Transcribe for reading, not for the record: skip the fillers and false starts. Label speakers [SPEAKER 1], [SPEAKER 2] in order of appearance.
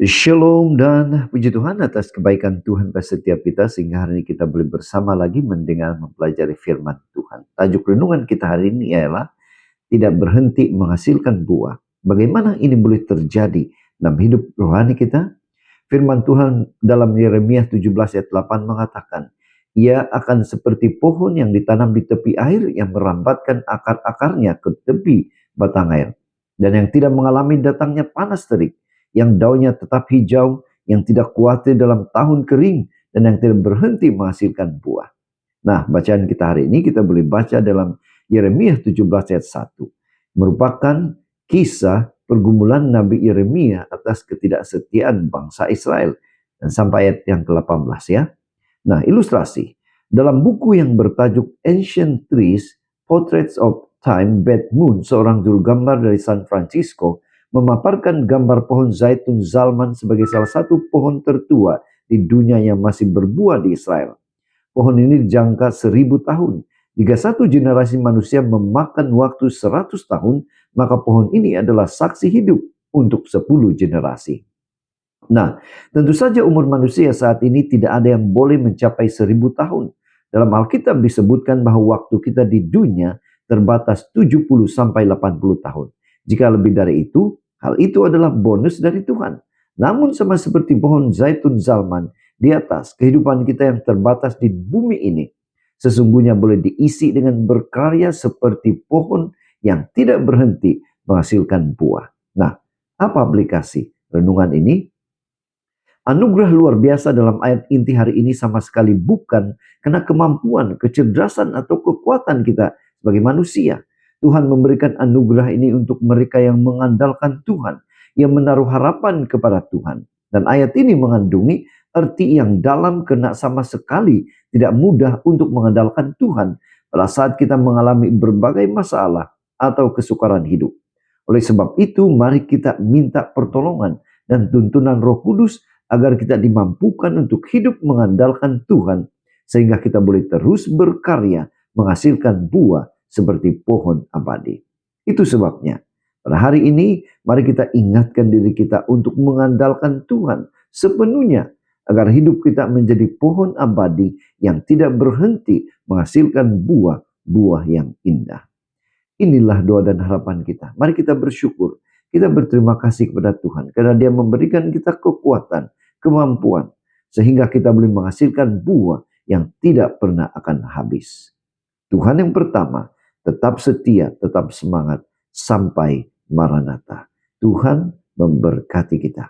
[SPEAKER 1] Shalom dan puji Tuhan atas kebaikan Tuhan pada setiap kita sehingga hari ini kita boleh bersama lagi mendengar mempelajari firman Tuhan. Tajuk renungan kita hari ini ialah tidak berhenti menghasilkan buah. Bagaimana ini boleh terjadi dalam hidup rohani kita? Firman Tuhan dalam Yeremia 17 ayat 8 mengatakan, ia akan seperti pohon yang ditanam di tepi air yang merambatkan akar-akarnya ke tepi batang air. Dan yang tidak mengalami datangnya panas terik, yang daunnya tetap hijau, yang tidak khawatir dalam tahun kering, dan yang tidak berhenti menghasilkan buah. Nah, bacaan kita hari ini kita boleh baca dalam Yeremia 17 ayat 1. Merupakan kisah pergumulan Nabi Yeremia atas ketidaksetiaan bangsa Israel. Dan sampai ayat yang ke-18 ya. Nah, ilustrasi. Dalam buku yang bertajuk Ancient Trees, Portraits of Time, Beth Moon, seorang juru gambar dari San Francisco, memaparkan gambar pohon zaitun Zalman sebagai salah satu pohon tertua di dunia yang masih berbuah di Israel. Pohon ini dijangka 1000 tahun. Jika satu generasi manusia memakan waktu 100 tahun, maka pohon ini adalah saksi hidup untuk 10 generasi. Nah, tentu saja umur manusia saat ini tidak ada yang boleh mencapai 1000 tahun. Dalam Alkitab disebutkan bahwa waktu kita di dunia terbatas 70 sampai 80 tahun. Jika lebih dari itu, hal itu adalah bonus dari Tuhan. Namun sama seperti pohon zaitun Zalman, di atas kehidupan kita yang terbatas di bumi ini, sesungguhnya boleh diisi dengan berkarya seperti pohon yang tidak berhenti menghasilkan buah. Nah, apa aplikasi renungan ini? Anugerah luar biasa dalam ayat inti hari ini sama sekali bukan karena kemampuan, kecerdasan, atau kekuatan kita sebagai manusia. Tuhan memberikan anugerah ini untuk mereka yang mengandalkan Tuhan, yang menaruh harapan kepada Tuhan. Dan ayat ini mengandungi arti yang dalam karena sama sekali tidak mudah untuk mengandalkan Tuhan pada saat kita mengalami berbagai masalah atau kesukaran hidup. Oleh sebab itu, mari kita minta pertolongan dan tuntunan Roh Kudus agar kita dimampukan untuk hidup mengandalkan Tuhan, sehingga kita boleh terus berkarya menghasilkan buah seperti pohon abadi. Itu sebabnya, pada hari ini mari kita ingatkan diri kita untuk mengandalkan Tuhan sepenuhnya, agar hidup kita menjadi pohon abadi yang tidak berhenti menghasilkan buah-buah yang indah. Inilah doa dan harapan kita. Mari kita bersyukur. Kita berterima kasih kepada Tuhan karena Dia memberikan kita kekuatan, kemampuan, sehingga kita boleh menghasilkan buah yang tidak pernah akan habis. Tuhan yang pertama, tetap setia, tetap semangat sampai Maranatha. Tuhan memberkati kita.